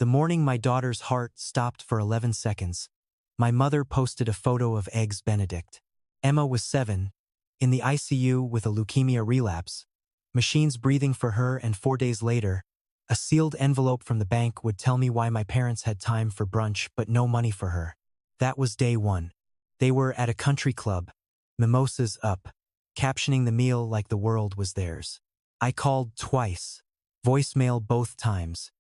The morning my daughter's heart stopped for 11 seconds, my mother posted a photo of Eggs Benedict. Emma was 7, in the ICU with a leukemia relapse, machines breathing for her, and 4 days later, a sealed envelope from the bank would tell me why my parents had time for brunch but no money for her. That was day 1. They were at a country club, mimosas up, captioning the meal like the world was theirs. I called twice, voicemail both times.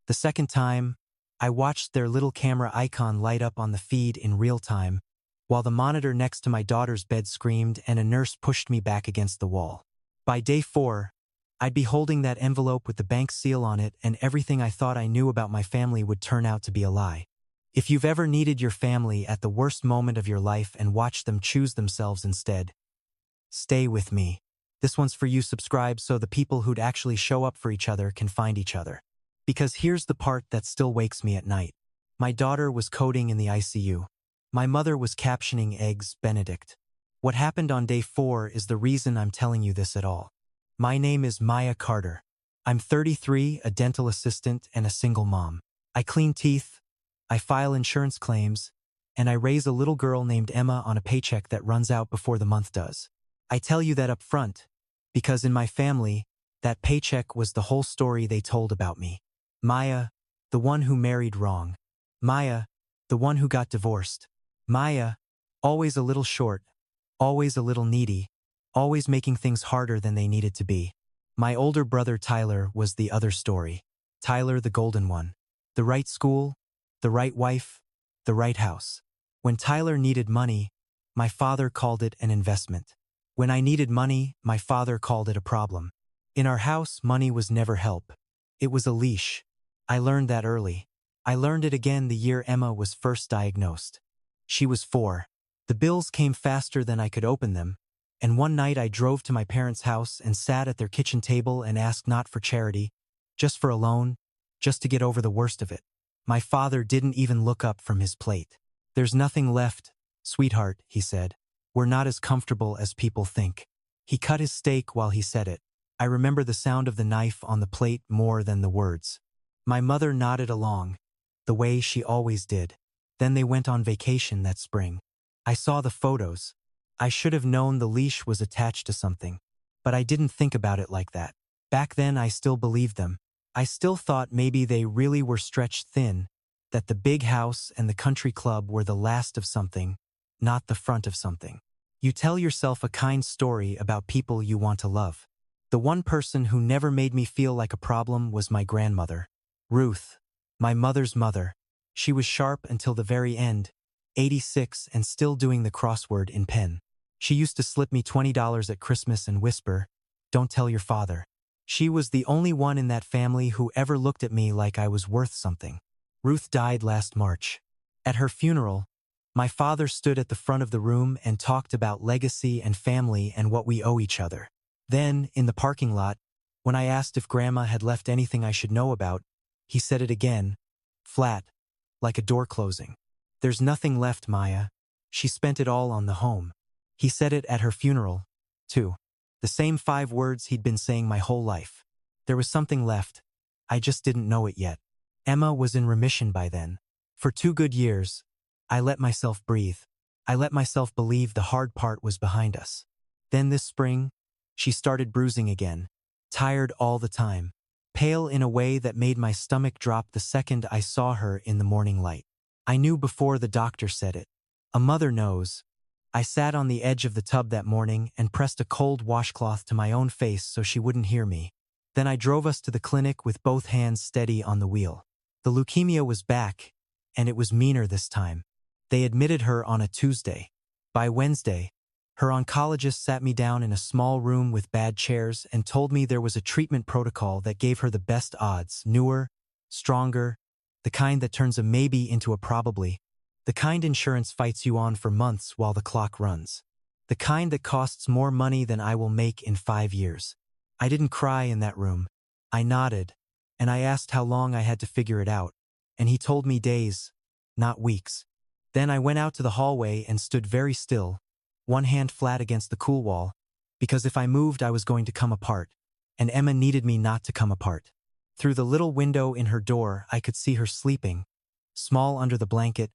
The second time, I watched their little camera icon light up on the feed in real time, while the monitor next to my daughter's bed screamed and a nurse pushed me back against the wall. By day 4, I'd be holding that envelope with the bank seal on it, and everything I thought I knew about my family would turn out to be a lie. If you've ever needed your family at the worst moment of your life and watched them choose themselves instead, stay with me. This one's for you. Subscribe so the people who'd actually show up for each other can find each other. Because here's the part that still wakes me at night. My daughter was coding in the ICU. My mother was captioning Eggs Benedict. What happened on day 4 is the reason I'm telling you this at all. My name is Maya Carter. I'm 33, a dental assistant, and a single mom. I clean teeth, I file insurance claims, and I raise a little girl named Emma on a paycheck that runs out before the month does. I tell you that up front, because in my family, that paycheck was the whole story they told about me. Maya, the one who married wrong. Maya, the one who got divorced. Maya, always a little short, always a little needy, always making things harder than they needed to be. My older brother Tyler was the other story. Tyler, the golden one. The right school, the right wife, the right house. When Tyler needed money, my father called it an investment. When I needed money, my father called it a problem. In our house, money was never help. It was a leash. I learned that early. I learned it again the year Emma was first diagnosed. She was 4. The bills came faster than I could open them, and one night I drove to my parents' house and sat at their kitchen table and asked not for charity, just for a loan, just to get over the worst of it. My father didn't even look up from his plate. "There's nothing left, sweetheart," he said. "We're not as comfortable as people think." He cut his steak while he said it. I remember the sound of the knife on the plate more than the words. My mother nodded along, the way she always did. Then they went on vacation that spring. I saw the photos. I should have known the leash was attached to something, but I didn't think about it like that. Back then I still believed them. I still thought maybe they really were stretched thin, that the big house and the country club were the last of something, not the front of something. You tell yourself a kind story about people you want to love. The one person who never made me feel like a problem was my grandmother. Ruth, my mother's mother. She was sharp until the very end, 86 and still doing the crossword in pen. She used to slip me $20 at Christmas and whisper, "Don't tell your father." She was the only one in that family who ever looked at me like I was worth something. Ruth died last March. At her funeral, my father stood at the front of the room and talked about legacy and family and what we owe each other. Then, in the parking lot, when I asked if Grandma had left anything I should know about, he said it again, flat, like a door closing. "There's nothing left, Maya. She spent it all on the home." He said it at her funeral, too. The same 5 words he'd been saying my whole life. There was something left. I just didn't know it yet. Emma was in remission by then. For 2 good years, I let myself breathe. I let myself believe the hard part was behind us. Then this spring, she started bruising again, tired all the time, pale in a way that made my stomach drop the second I saw her in the morning light. I knew before the doctor said it. A mother knows. I sat on the edge of the tub that morning and pressed a cold washcloth to my own face so she wouldn't hear me. Then I drove us to the clinic with both hands steady on the wheel. The leukemia was back, and it was meaner this time. They admitted her on a Tuesday. By Wednesday, her oncologist sat me down in a small room with bad chairs and told me there was a treatment protocol that gave her the best odds, newer, stronger, the kind that turns a maybe into a probably, the kind insurance fights you on for months while the clock runs, the kind that costs more money than I will make in 5 years. I didn't cry in that room. I nodded, and I asked how long I had to figure it out, and he told me days, not weeks. Then I went out to the hallway and stood very still, one hand flat against the cool wall, because if I moved I was going to come apart, and Emma needed me not to come apart. Through the little window in her door, I could see her sleeping, small under the blanket,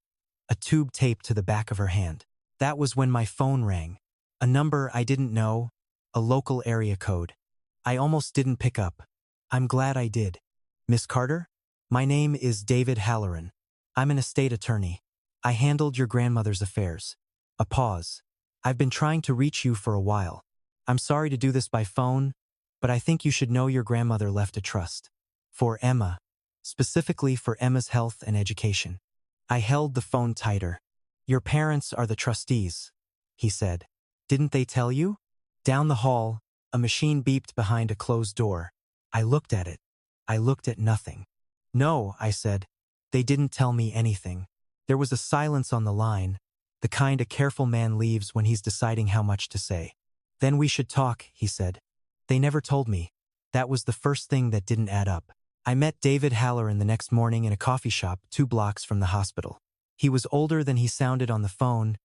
a tube taped to the back of her hand. That was when my phone rang. A number I didn't know, a local area code. I almost didn't pick up. I'm glad I did. Miss Carter? My name is David Halloran. I'm an estate attorney. I handled your grandmother's affairs. A pause. I've been trying to reach you for a while. I'm sorry to do this by phone, but I think you should know your grandmother left a trust. For Emma. Specifically for Emma's health and education. I held the phone tighter. Your parents are the trustees, he said. Didn't they tell you? Down the hall, a machine beeped behind a closed door. I looked at it. I looked at nothing. No, I said. They didn't tell me anything. There was a silence on the line, the kind a careful man leaves when he's deciding how much to say. Then we should talk, he said. They never told me. That was the first thing that didn't add up. I met David Halloran the next morning in a coffee shop 2 blocks from the hospital. He was older than he sounded on the phone,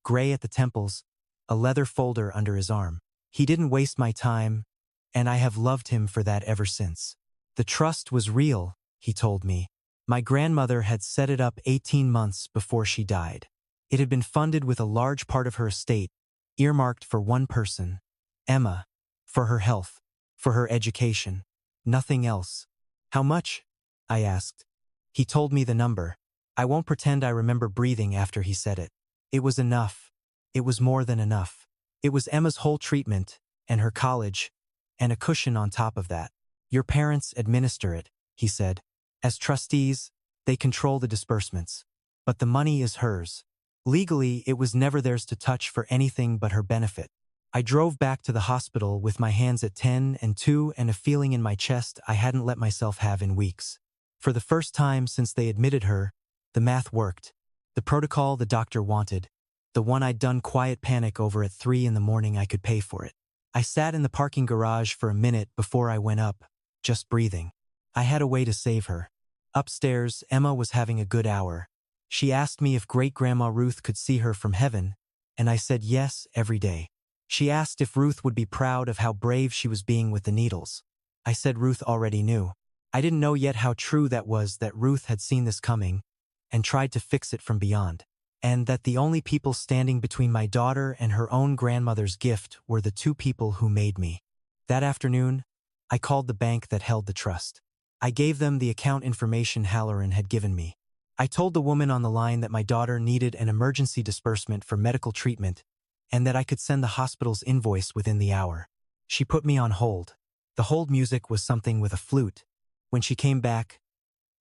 gray at the temples, a leather folder under his arm. He didn't waste my time, and I have loved him for that ever since. The trust was real, he told me. My grandmother had set it up 18 months before she died. It had been funded with a large part of her estate, earmarked for one person, Emma, for her health, for her education, nothing else. How much? I asked. He told me the number. I won't pretend I remember breathing after he said it. It was enough. It was more than enough. It was Emma's whole treatment, and her college, and a cushion on top of that. Your parents administer it, he said. As trustees, they control the disbursements. But the money is hers. Legally, it was never theirs to touch for anything but her benefit. I drove back to the hospital with my hands at 10 and 2 and a feeling in my chest I hadn't let myself have in weeks. For the first time since they admitted her, the math worked. The protocol the doctor wanted. The one I'd done quiet panic over at 3 in the morning. I could pay for it. I sat in the parking garage for a minute before I went up, just breathing. I had a way to save her. Upstairs, Emma was having a good hour. She asked me if Great-Grandma Ruth could see her from heaven, and I said yes every day. She asked if Ruth would be proud of how brave she was being with the needles. I said Ruth already knew. I didn't know yet how true that was, that Ruth had seen this coming and tried to fix it from beyond, and that the only people standing between my daughter and her own grandmother's gift were the 2 people who made me. That afternoon, I called the bank that held the trust. I gave them the account information Halloran had given me. I told the woman on the line that my daughter needed an emergency disbursement for medical treatment and that I could send the hospital's invoice within the hour. She put me on hold. The hold music was something with a flute. When she came back,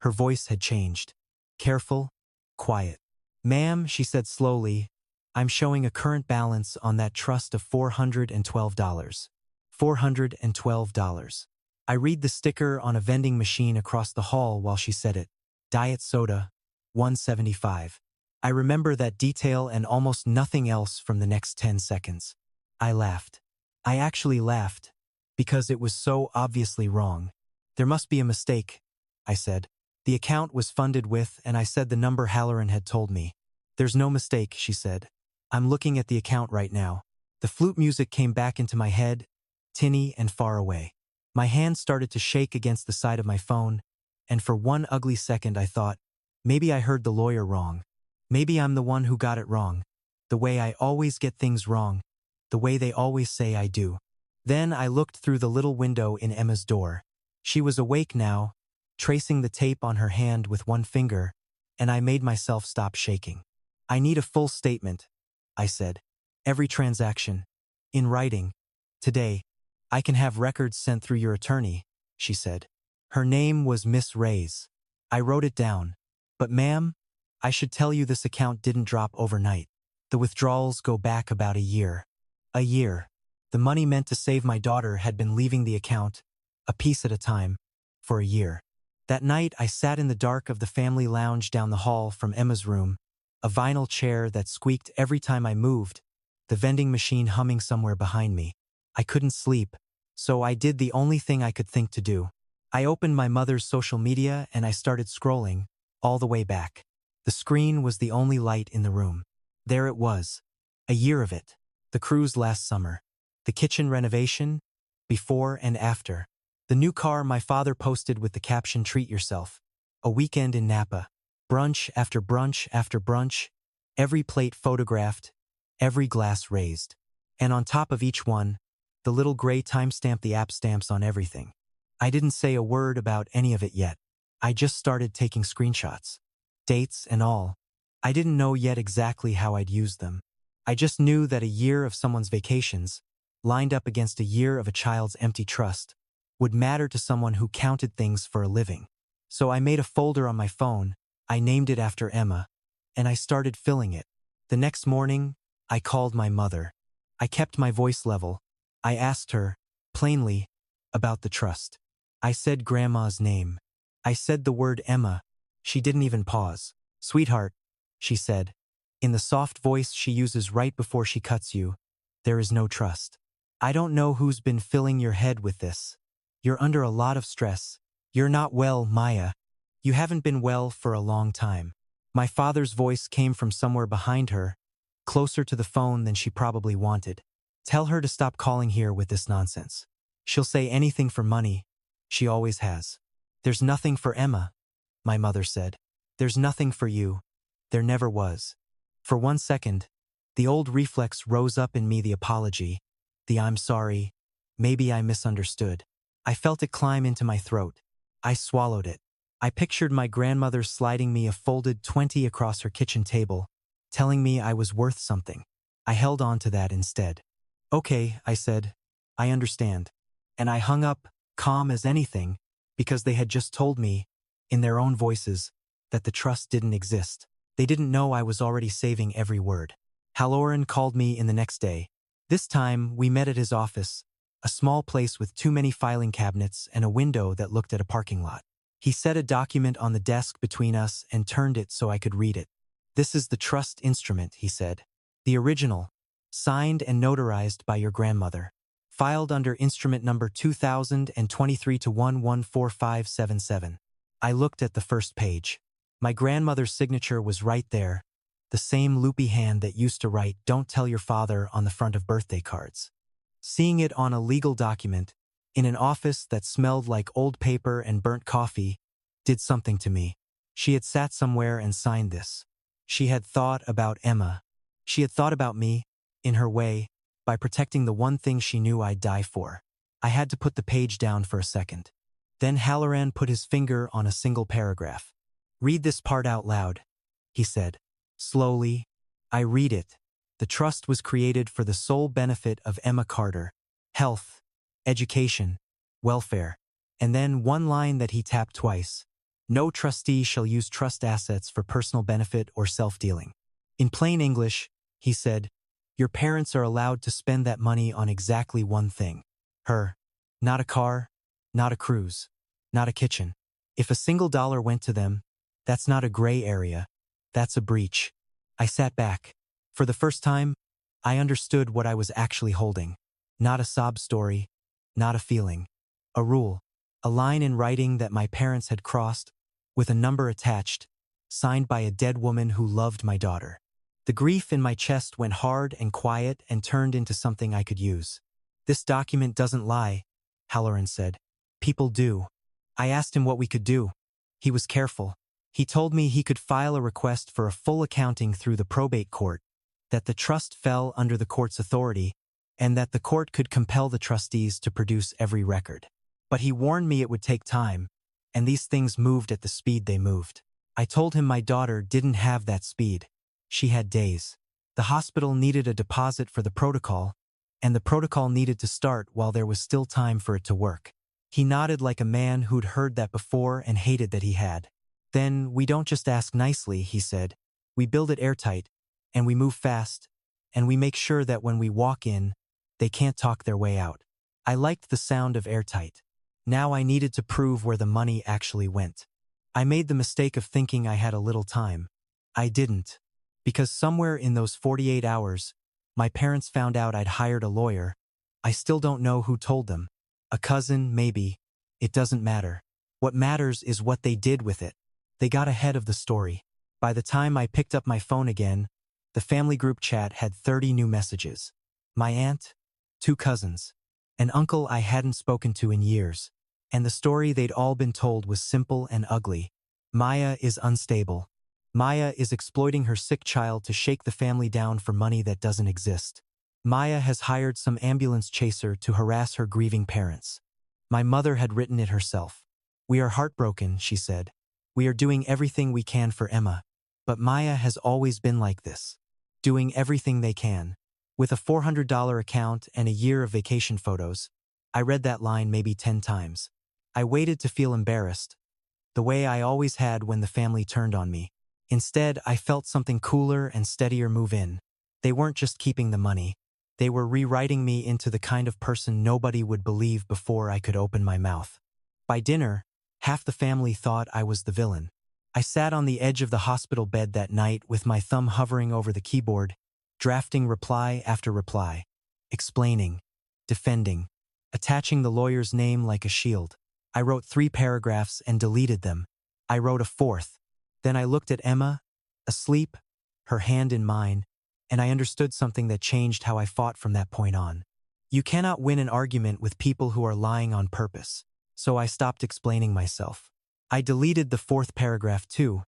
her voice had changed. Careful, quiet. Ma'am, she said slowly, I'm showing a current balance on that trust of $412. $412. I read the sticker on a vending machine across the hall while she said it. Diet soda, $1.75. I remember that detail and almost nothing else from the next 10 seconds. I laughed. I actually laughed, because it was so obviously wrong. There must be a mistake, I said. The account was funded with, and I said the number Halloran had told me. There's no mistake, she said. I'm looking at the account right now. The flute music came back into my head, tinny and far away. My hand started to shake against the side of my phone, and for one ugly second I thought, maybe I heard the lawyer wrong. Maybe I'm the one who got it wrong. The way I always get things wrong. The way they always say I do. Then I looked through the little window in Emma's door. She was awake now, tracing the tape on her hand with one finger, and I made myself stop shaking. I need a full statement, I said. Every transaction. In writing. Today. I can have records sent through your attorney, she said. Her name was Miss Reyes. I wrote it down. But ma'am, I should tell you this account didn't drop overnight. The withdrawals go back about a year. A year. The money meant to save my daughter had been leaving the account, a piece at a time, for a year. That night I sat in the dark of the family lounge down the hall from Emma's room, a vinyl chair that squeaked every time I moved, the vending machine humming somewhere behind me. I couldn't sleep, so I did the only thing I could think to do. I opened my mother's social media and I started scrolling, all the way back. The screen was the only light in the room. There it was. A year of it. The cruise last summer. The kitchen renovation. Before and after. The new car my father posted with the caption "Treat yourself." A weekend in Napa. Brunch after brunch after brunch. Every plate photographed, every glass raised. And on top of each one, the little gray timestamp the app stamps on everything. I didn't say a word about any of it yet. I just started taking screenshots. Dates and all. I didn't know yet exactly how I'd use them. I just knew that a year of someone's vacations, lined up against a year of a child's empty trust, would matter to someone who counted things for a living. So I made a folder on my phone, I named it after Emma, and I started filling it. The next morning, I called my mother. I kept my voice level. I asked her, plainly, about the trust. I said Grandma's name. I said the word Emma. She didn't even pause. "Sweetheart," she said, in the soft voice she uses right before she cuts you, "there is no trust. I don't know who's been filling your head with this. You're under a lot of stress. You're not well, Maya. You haven't been well for a long time." My father's voice came from somewhere behind her, closer to the phone than she probably wanted. "Tell her to stop calling here with this nonsense. She'll say anything for money. She always has." "There's nothing for Emma," my mother said. "There's nothing for you. There never was." For 1 second, the old reflex rose up in me, the apology, the "I'm sorry, maybe I misunderstood." I felt it climb into my throat. I swallowed it. I pictured my grandmother sliding me a folded 20 across her kitchen table, telling me I was worth something. I held on to that instead. "Okay," I said. "I understand." And I hung up, calm as anything, because they had just told me, in their own voices, that the trust didn't exist. They didn't know I was already saving every word. Halloran called me in the next day. This time, we met at his office, a small place with too many filing cabinets and a window that looked at a parking lot. He set a document on the desk between us and turned it so I could read it. "This is the trust instrument," he said. "The original, signed and notarized by your grandmother. Filed under instrument number 2023 to 114577. I looked at the first page. My grandmother's signature was right there, the same loopy hand that used to write "Don't tell your father" on the front of birthday cards. Seeing it on a legal document, in an office that smelled like old paper and burnt coffee, did something to me. She had sat somewhere and signed this. She had thought about Emma. She had thought about me, in her way, by protecting the one thing she knew I'd die for. I had to put the page down for a second. Then Halloran put his finger on a single paragraph. "Read this part out loud," he said. Slowly, I read it. "The trust was created for the sole benefit of Emma Carter. Health, education, welfare." And then one line that he tapped twice. "No trustee shall use trust assets for personal benefit or self-dealing." In plain English, he said, your parents are allowed to spend that money on exactly one thing. Her. Not a car, not a cruise, not a kitchen. If a single dollar went to them, that's not a gray area. That's a breach. I sat back. For the first time, I understood what I was actually holding. Not a sob story, not a feeling. A rule. A line in writing that my parents had crossed, with a number attached, signed by a dead woman who loved my daughter. The grief in my chest went hard and quiet and turned into something I could use. "This document doesn't lie," Halloran said. "People do." I asked him what we could do. He was careful. He told me he could file a request for a full accounting through the probate court, that the trust fell under the court's authority, and that the court could compel the trustees to produce every record. But he warned me it would take time, and these things moved at the speed they moved. I told him my daughter didn't have that speed. She had days. The hospital needed a deposit for the protocol, and the protocol needed to start while there was still time for it to work. He nodded like a man who'd heard that before and hated that he had. "Then we don't just ask nicely," he said. "We build it airtight, and we move fast, and we make sure that when we walk in, they can't talk their way out." I liked the sound of airtight. Now I needed to prove where the money actually went. I made the mistake of thinking I had a little time. I didn't. Because somewhere in those 48 hours, my parents found out I'd hired a lawyer. I still don't know who told them. A cousin, maybe. It doesn't matter. What matters is what they did with it. They got ahead of the story. By the time I picked up my phone again, the family group chat had 30 new messages. My aunt, 2 cousins, an uncle I hadn't spoken to in years. And the story they'd all been told was simple and ugly. Maya is unstable. Maya is exploiting her sick child to shake the family down for money that doesn't exist. Maya has hired some ambulance chaser to harass her grieving parents. My mother had written it herself. We are heartbroken, she said. We are doing everything we can for Emma. But Maya has always been like this. Doing everything they can. With a $400 account and a year of vacation photos, I read that line maybe 10 times. I waited to feel embarrassed, the way I always had when the family turned on me. Instead, I felt something cooler and steadier move in. They weren't just keeping the money. They were rewriting me into the kind of person nobody would believe before I could open my mouth. By dinner, half the family thought I was the villain. I sat on the edge of the hospital bed that night with my thumb hovering over the keyboard, drafting reply after reply, explaining, defending, attaching the lawyer's name like a shield. I wrote 3 paragraphs and deleted them. I wrote a 4th. Then I looked at Emma, asleep, her hand in mine, and I understood something that changed how I fought from that point on. You cannot win an argument with people who are lying on purpose. So I stopped explaining myself. I deleted the 4th paragraph too,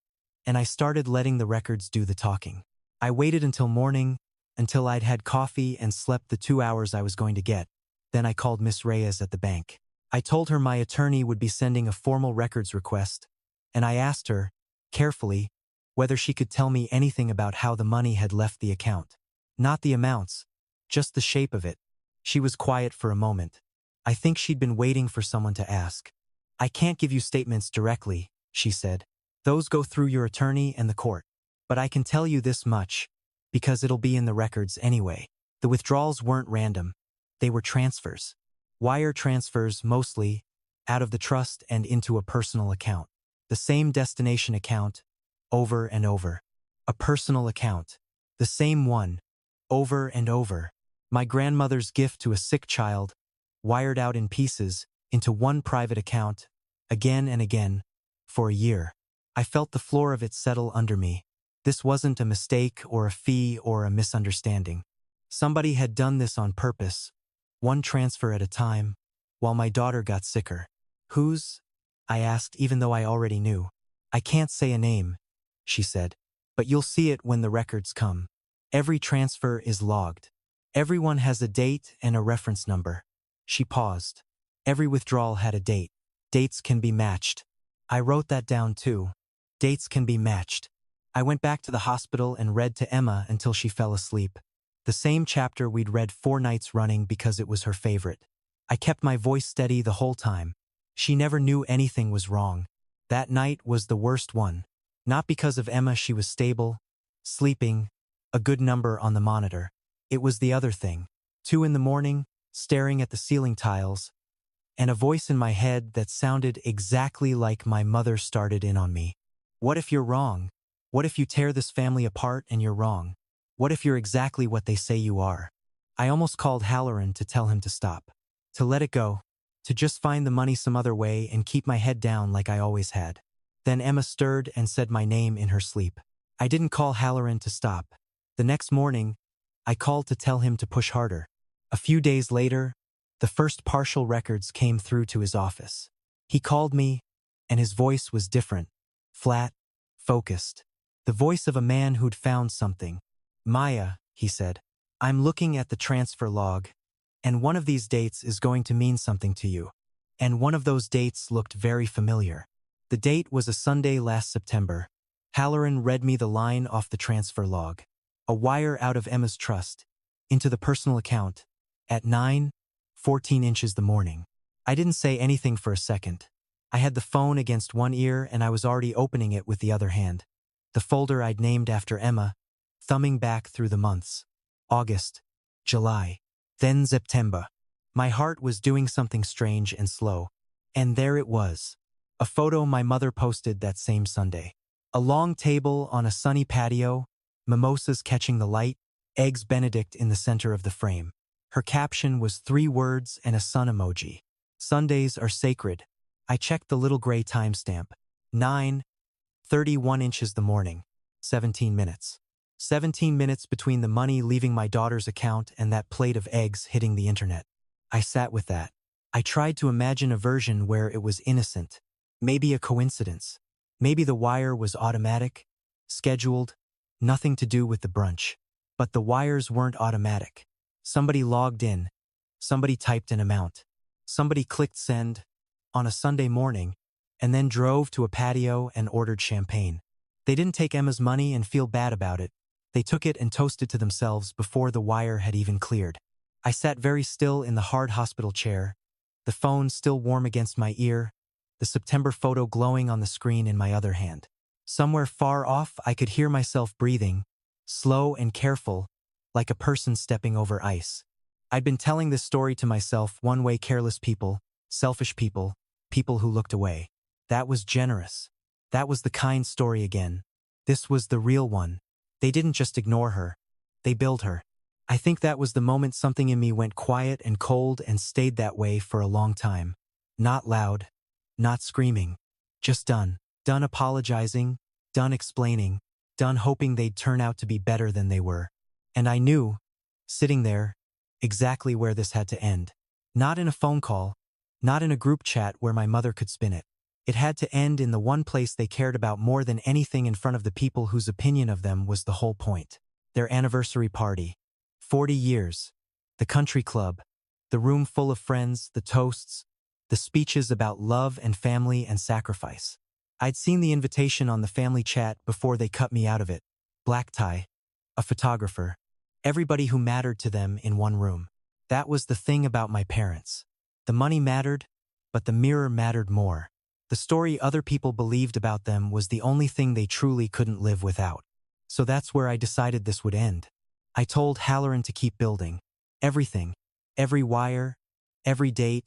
and I started letting the records do the talking. I waited until morning, until I'd had coffee and slept the 2 hours I was going to get. Then I called Miss Reyes at the bank. I told her my attorney would be sending a formal records request, and I asked her, carefully, whether she could tell me anything about how the money had left the account. Not the amounts, just the shape of it. She was quiet for a moment. I think she'd been waiting for someone to ask. I can't give you statements directly, she said. Those go through your attorney and the court. But I can tell you this much, because it'll be in the records anyway. The withdrawals weren't random. They were transfers. Wire transfers, mostly, out of the trust and into a personal account. The same destination account, over and over. A personal account. The same one, over and over. My grandmother's gift to a sick child, wired out in pieces, into one private account, again and again, for a year. I felt the floor of it settle under me. This wasn't a mistake or a fee or a misunderstanding. Somebody had done this on purpose, one transfer at a time, while my daughter got sicker. Whose? I asked, even though I already knew. I can't say a name, she said, but you'll see it when the records come. Every transfer is logged. Everyone has a date and a reference number. She paused. Every withdrawal had a date. Dates can be matched. I wrote that down too. Dates can be matched. I went back to the hospital and read to Emma until she fell asleep. The same chapter we'd read 4 nights running because it was her favorite. I kept my voice steady the whole time. She never knew anything was wrong. That night was the worst one. Not because of Emma, she was stable, sleeping, a good number on the monitor. It was the other thing. 2 in the morning, staring at the ceiling tiles, and a voice in my head that sounded exactly like my mother started in on me. What if you're wrong? What if you tear this family apart and you're wrong? What if you're exactly what they say you are? I almost called Halloran to tell him to stop, to let it go, to just find the money some other way and keep my head down like I always had. Then Emma stirred and said my name in her sleep. I didn't call Halloran to stop. The next morning, I called to tell him to push harder. A few days later, the first partial records came through to his office. He called me, and his voice was different, flat, focused. The voice of a man who'd found something. Maya, he said, I'm looking at the transfer log, and one of these dates is going to mean something to you. And one of those dates looked very familiar. The date was a Sunday last September. Halloran read me the line off the transfer log. A wire out of Emma's trust, into the personal account, at 9:14 inches the morning. I didn't say anything for a second. I had the phone against one ear and I was already opening it with the other hand. The folder I'd named after Emma, thumbing back through the months. August, July, then September. My heart was doing something strange and slow. And there it was. A photo my mother posted that same Sunday. A long table on a sunny patio, mimosas catching the light, eggs Benedict in the center of the frame. Her caption was 3 words and a sun emoji. Sundays are sacred. I checked the little gray timestamp. 9:31 inches the morning. 17 minutes. 17 minutes between the money leaving my daughter's account and that plate of eggs hitting the internet. I sat with that. I tried to imagine a version where it was innocent. Maybe a coincidence. Maybe the wire was automatic, scheduled, nothing to do with the brunch. But the wires weren't automatic. Somebody logged in. Somebody typed an amount. Somebody clicked send on a Sunday morning and then drove to a patio and ordered champagne. They didn't take Emma's money and feel bad about it. They took it and toasted to themselves before the wire had even cleared. I sat very still in the hard hospital chair, the phone still warm against my ear, the September photo glowing on the screen in my other hand. Somewhere far off, I could hear myself breathing, slow and careful, like a person stepping over ice. I'd been telling this story to myself one-way careless people, selfish people, people who looked away. That was generous. That was the kind story again. This was the real one. They didn't just ignore her. They billed her. I think that was the moment something in me went quiet and cold and stayed that way for a long time. Not loud, not screaming, just done. Done apologizing, done explaining, done hoping they'd turn out to be better than they were. And I knew, sitting there, exactly where this had to end. Not in a phone call, not in a group chat where my mother could spin it. It had to end in the one place they cared about more than anything, in front of the people whose opinion of them was the whole point. Their anniversary party. 40 years. The country club. The room full of friends, the toasts, the speeches about love and family and sacrifice. I'd seen the invitation on the family chat before they cut me out of it. Black tie. A photographer. Everybody who mattered to them in one room. That was the thing about my parents. The money mattered, but the mirror mattered more. The story other people believed about them was the only thing they truly couldn't live without. So that's where I decided this would end. I told Halloran to keep building. Everything. Every wire, every date,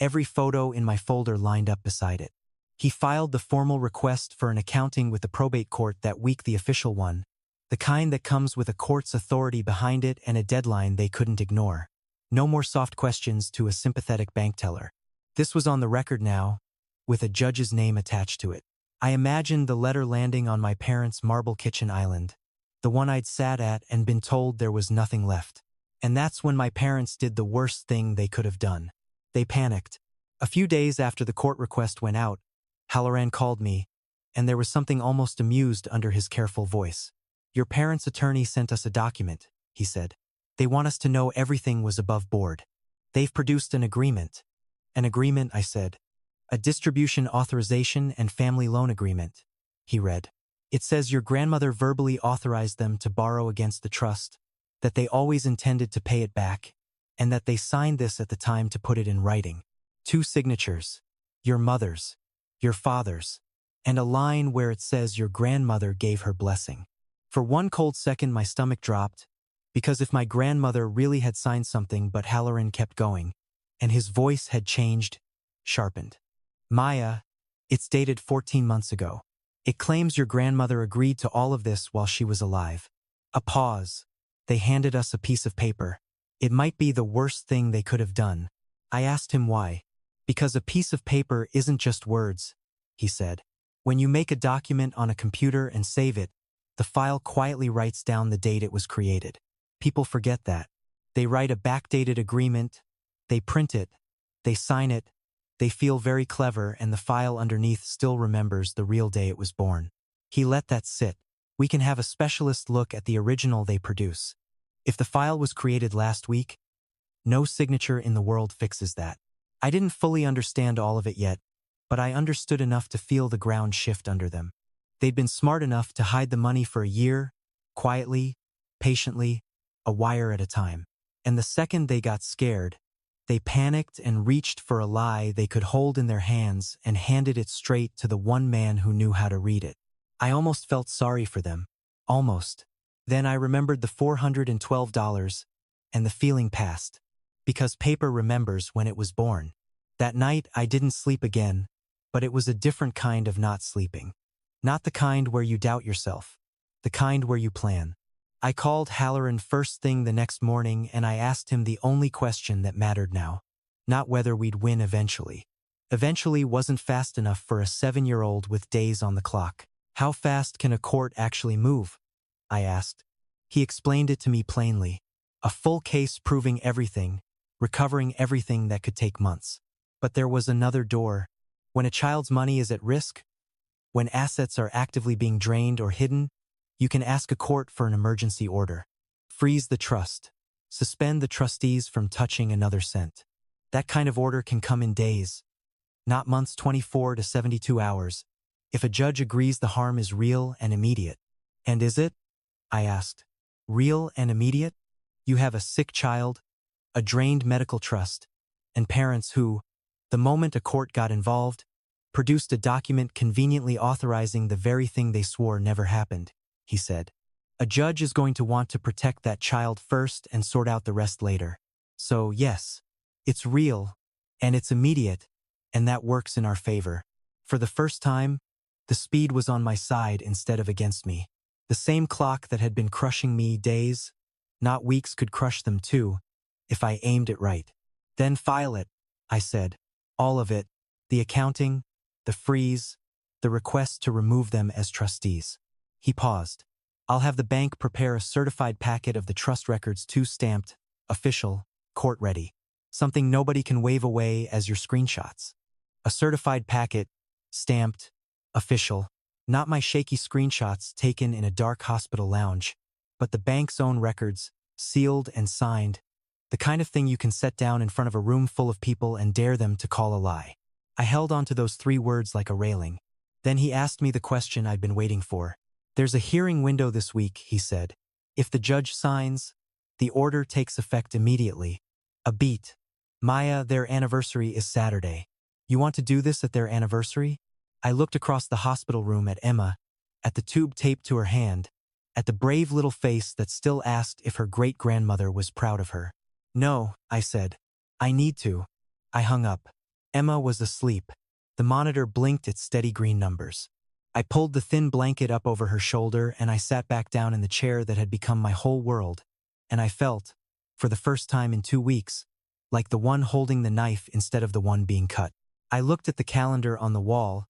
every photo in my folder lined up beside it. He filed the formal request for an accounting with the probate court that week, the official one, the kind that comes with a court's authority behind it and a deadline they couldn't ignore. No more soft questions to a sympathetic bank teller. This was on the record now, with a judge's name attached to it. I imagined the letter landing on my parents' marble kitchen island, the one I'd sat at and been told there was nothing left. And that's when my parents did the worst thing they could have done. They panicked. A few days after the court request went out, Halloran called me, and there was something almost amused under his careful voice. "Your parents' attorney sent us a document," he said. "They want us to know everything was above board. They've produced an agreement." "An agreement," I said. "A distribution authorization and family loan agreement," he read. "It says your grandmother verbally authorized them to borrow against the trust, that they always intended to pay it back, and that they signed this at the time to put it in writing. 2 signatures, your mother's, your father's, and a line where it says your grandmother gave her blessing." For one cold second my stomach dropped, because if my grandmother really had signed something, but Halloran kept going, and his voice had changed, sharpened. "Maya, it's dated 14 months ago. It claims your grandmother agreed to all of this while she was alive." A pause. They handed us a piece of paper. It might be the worst thing they could have done. I asked him why. "Because a piece of paper isn't just words," he said. "When you make a document on a computer and save it, the file quietly writes down the date it was created. People forget that. They write a backdated agreement, they print it, they sign it, they feel very clever, and the file underneath still remembers the real day it was born." He let that sit. "We can have a specialist look at the original they produce. If the file was created last week, no signature in the world fixes that." I didn't fully understand all of it yet, but I understood enough to feel the ground shift under them. They'd been smart enough to hide the money for a year, quietly, patiently, a wire at a time. And the second they got scared, they panicked and reached for a lie they could hold in their hands and handed it straight to the one man who knew how to read it. I almost felt sorry for them. Almost. Then I remembered the $412, and the feeling passed. Because paper remembers when it was born. That night I didn't sleep again, but it was a different kind of not sleeping. Not the kind where you doubt yourself. The kind where you plan. I called Halloran first thing the next morning, and I asked him the only question that mattered now. Not whether we'd win eventually. Eventually wasn't fast enough for a 7-year-old with days on the clock. "How fast can a court actually move?" I asked. He explained it to me plainly. A full case proving everything, recovering everything that could take months. But there was another door. When a child's money is at risk, when assets are actively being drained or hidden, you can ask a court for an emergency order. Freeze the trust. Suspend the trustees from touching another cent. That kind of order can come in days, not months. 24 to 72 hours, if a judge agrees the harm is real and immediate. And is it? I asked. Real and immediate? You have a sick child, a drained medical trust, and parents who, the moment a court got involved, produced a document conveniently authorizing the very thing they swore never happened, he said. A judge is going to want to protect that child first and sort out the rest later. So yes, it's real, and it's immediate, and that works in our favor. For the first time, the speed was on my side instead of against me. The same clock that had been crushing me days, not weeks, could crush them too, if I aimed it right. Then file it, I said. All of it, the accounting, the freeze, the request to remove them as trustees. He paused. I'll have the bank prepare a certified packet of the trust records too, stamped, official, court-ready. Something nobody can wave away as your screenshots. A certified packet, stamped, official. Not my shaky screenshots taken in a dark hospital lounge, but the bank's own records, sealed and signed. The kind of thing you can set down in front of a room full of people and dare them to call a lie. I held on to those 3 words like a railing. Then he asked me the question I'd been waiting for. There's a hearing window this week, he said. If the judge signs, the order takes effect immediately. A beat. Maya, their anniversary is Saturday. You want to do this at their anniversary? I looked across the hospital room at Emma, at the tube taped to her hand, at the brave little face that still asked if her great-grandmother was proud of her. No, I said. I need to. I hung up. Emma was asleep. The monitor blinked its steady green numbers. I pulled the thin blanket up over her shoulder and I sat back down in the chair that had become my whole world, and I felt, for the first time in 2 weeks, like the one holding the knife instead of the one being cut. I looked at the calendar on the wall,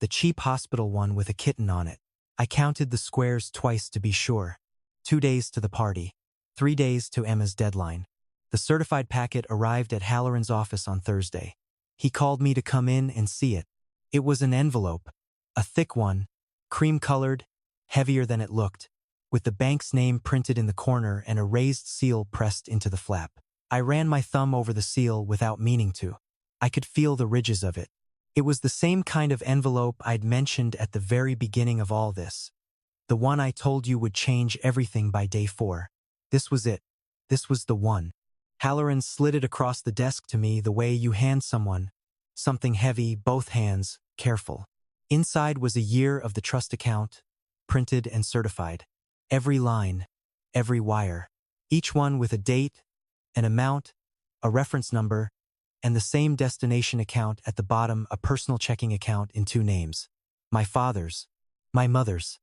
the cheap hospital one with a kitten on it. I counted the squares twice to be sure. 2 days to the party. 3 days to Emma's deadline. The certified packet arrived at Halloran's office on Thursday. He called me to come in and see it. It was an envelope, a thick one, cream-colored, heavier than it looked, with the bank's name printed in the corner and a raised seal pressed into the flap. I ran my thumb over the seal without meaning to. I could feel the ridges of it. It was the same kind of envelope I'd mentioned at the very beginning of all this. The one I told you would change everything by day 4. This was it. This was the one. Halloran slid it across the desk to me the way you hand someone something heavy, both hands, careful. Inside was a year of the trust account, printed and certified. Every line, every wire. Each one with a date, an amount, a reference number, and the same destination account at the bottom, a personal checking account in 2 names. My father's, my mother's.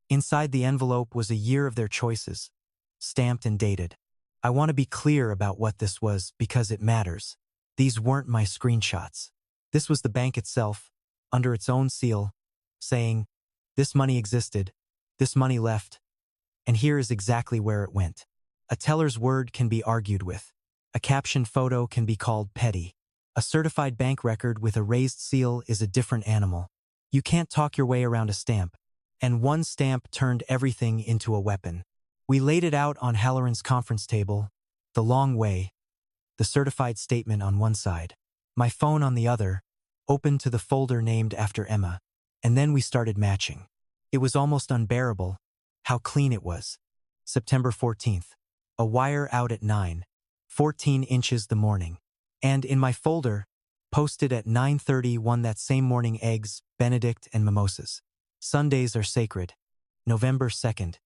Inside the envelope was a year of their choices, stamped and dated. I want to be clear about what this was because it matters. These weren't my screenshots. This was the bank itself, under its own seal, saying, this money existed, this money left, and here is exactly where it went. A teller's word can be argued with. A captioned photo can be called petty. A certified bank record with a raised seal is a different animal. You can't talk your way around a stamp, and one stamp turned everything into a weapon. We laid it out on Halloran's conference table, the long way, the certified statement on one side, my phone on the other, open to the folder named after Emma, and then we started matching. It was almost unbearable, how clean it was. September 14th, a wire out at 9:14 inches the morning. And in my folder, posted at 9:31 that same morning, eggs, Benedict, and mimosas. Sundays are sacred. November 2nd,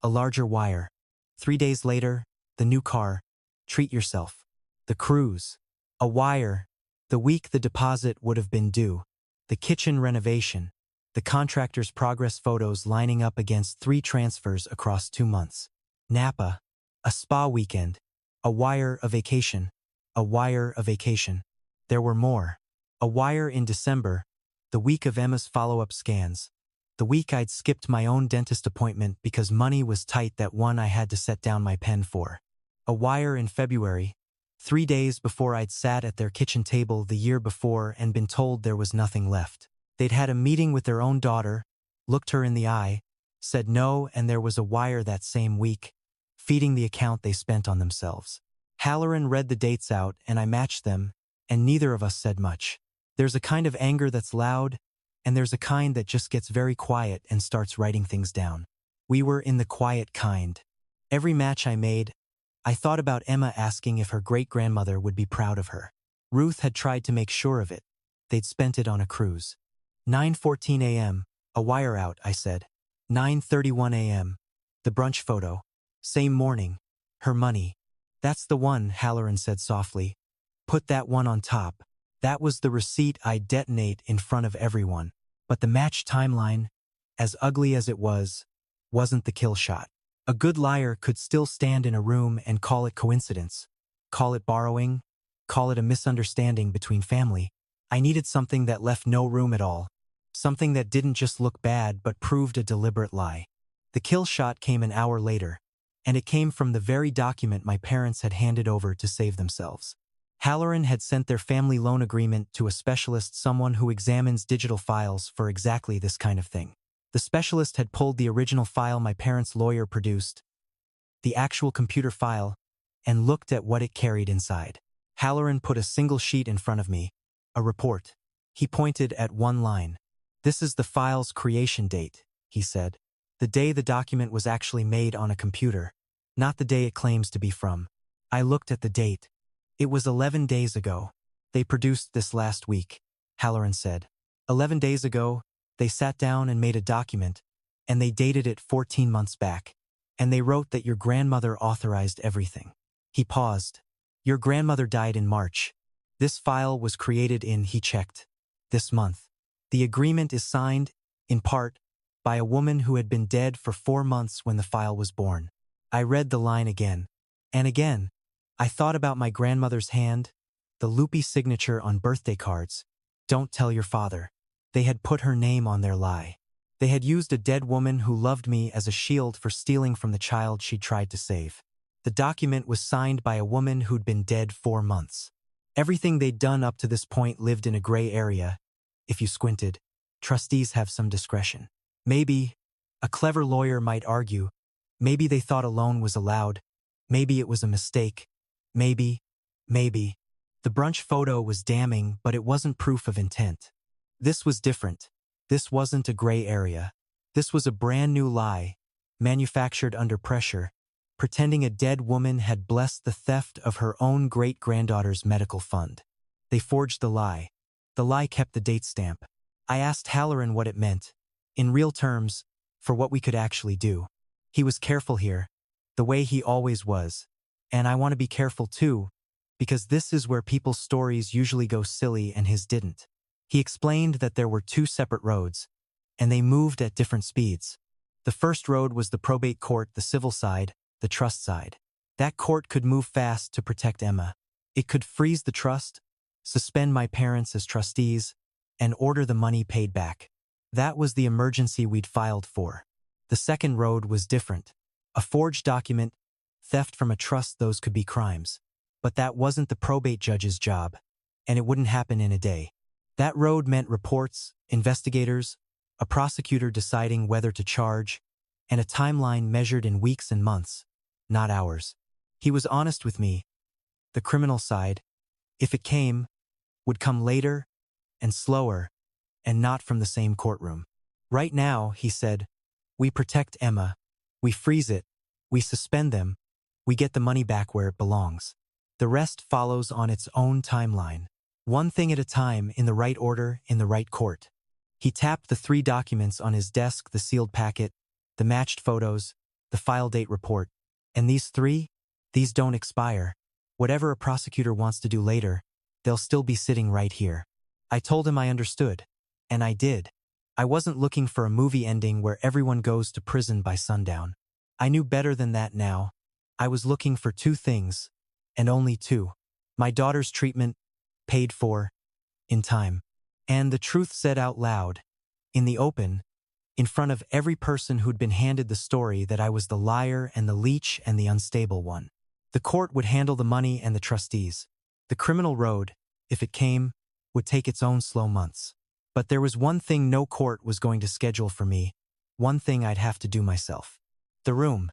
a larger wire. 3 days later, the new car, treat yourself. The cruise, a wire, the week the deposit would have been due. The kitchen renovation, the contractor's progress photos lining up against 3 transfers across 2 months. Napa, a spa weekend, a wire, a vacation, a wire, a vacation. There were more. A wire in December, the week of Emma's follow-up scans. The week I'd skipped my own dentist appointment because money was tight, that one I had to set down my pen for. A wire in February, 3 days before I'd sat at their kitchen table the year before and been told there was nothing left. They'd had a meeting with their own daughter, looked her in the eye, said no, and there was a wire that same week, feeding the account they spent on themselves. Halloran read the dates out and I matched them, and neither of us said much. There's a kind of anger that's loud, and there's a kind that just gets very quiet and starts writing things down. We were in the quiet kind. Every match I made, I thought about Emma asking if her great-grandmother would be proud of her. Ruth had tried to make sure of it. They'd spent it on a cruise. 9:14 a.m., a wire out, I said. 9:31 a.m., the brunch photo. Same morning, her money. That's the one, Halloran said softly. Put that one on top. That was the receipt I'd detonate in front of everyone. But the match timeline, as ugly as it was, wasn't the kill shot. A good liar could still stand in a room and call it coincidence, call it borrowing, call it a misunderstanding between family. I needed something that left no room at all, something that didn't just look bad but proved a deliberate lie. The kill shot came an hour later, and it came from the very document my parents had handed over to save themselves. Halloran had sent their family loan agreement to a specialist, someone who examines digital files for exactly this kind of thing. The specialist had pulled the original file my parents' lawyer produced, the actual computer file, and looked at what it carried inside. Halloran put a single sheet in front of me, a report. He pointed at one line. This is the file's creation date, he said. The day the document was actually made on a computer, not the day it claims to be from. I looked at the date. It was 11 days ago. They produced this last week, Halloran said. 11 days ago, they sat down and made a document, and they dated it 14 months back. And they wrote that your grandmother authorized everything. He paused. Your grandmother died in March. This file was created in, he checked, this month. The agreement is signed, in part, by a woman who had been dead for 4 months when the file was born. I read the line again. And again. I thought about my grandmother's hand, the loopy signature on birthday cards. Don't tell your father. They had put her name on their lie. They had used a dead woman who loved me as a shield for stealing from the child she tried to save. The document was signed by a woman who'd been dead 4 months. Everything they'd done up to this point lived in a gray area. If you squinted, trustees have some discretion. Maybe, a clever lawyer might argue, maybe they thought a loan was allowed, maybe it was a mistake, maybe. The brunch photo was damning, but it wasn't proof of intent. This was different. This wasn't a gray area. This was a brand new lie, manufactured under pressure, pretending a dead woman had blessed the theft of her own great-granddaughter's medical fund. They forged the lie. The lie kept the date stamp. I asked Halloran what it meant, in real terms, for what we could actually do. He was careful here, the way he always was. And I want to be careful too, because this is where people's stories usually go silly and his didn't. He explained that there were 2 separate roads, and they moved at different speeds. The first road was the probate court, the civil side, the trust side. That court could move fast to protect Emma. It could freeze the trust, suspend my parents as trustees, and order the money paid back. That was the emergency we'd filed for. The second road was different. A forged document, theft from a trust, those could be crimes. But that wasn't the probate judge's job, and it wouldn't happen in a day. That road meant reports, investigators, a prosecutor deciding whether to charge, and a timeline measured in weeks and months, not hours. He was honest with me. The criminal side, if it came, would come later and slower, and not from the same courtroom. Right now, he said, we protect Emma, we freeze it, we suspend them, we get the money back where it belongs. The rest follows on its own timeline. One thing at a time, in the right order, in the right court. He tapped the 3 documents on his desk, the sealed packet, the matched photos, the file date report. And these 3? These don't expire. Whatever a prosecutor wants to do later, they'll still be sitting right here. I told him I understood. And I did. I wasn't looking for a movie ending where everyone goes to prison by sundown. I knew better than that now. I was looking for 2 things, and only 2. My daughter's treatment, paid for, in time. And the truth said out loud, in the open, in front of every person who'd been handed the story, that I was the liar and the leech and the unstable one. The court would handle the money and the trustees. The criminal road, if it came, would take its own slow months. But there was one thing no court was going to schedule for me, one thing I'd have to do myself. The room.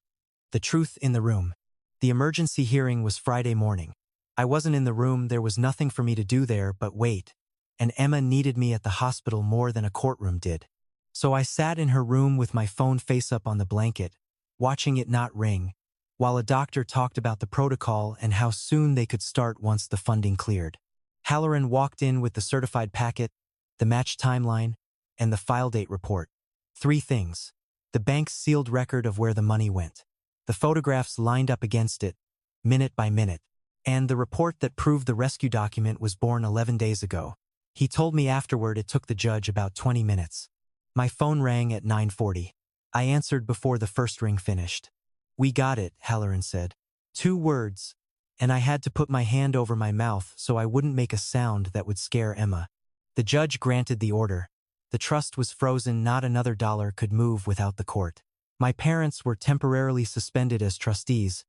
The truth in the room. The emergency hearing was Friday morning. I wasn't in the room, there was nothing for me to do there but wait, and Emma needed me at the hospital more than a courtroom did. So I sat in her room with my phone face up on the blanket, watching it not ring, while a doctor talked about the protocol and how soon they could start once the funding cleared. Halloran walked in with the certified packet, the match timeline, and the file date report. 3 things. The bank's sealed record of where the money went. The photographs lined up against it, minute by minute. And the report that proved the rescue document was born 11 days ago. He told me afterward it took the judge about 20 minutes. My phone rang at 9:40. I answered before the first ring finished. "We got it," Halloran said. 2 words, and I had to put my hand over my mouth so I wouldn't make a sound that would scare Emma. The judge granted the order. The trust was frozen, not another dollar could move without the court. My parents were temporarily suspended as trustees,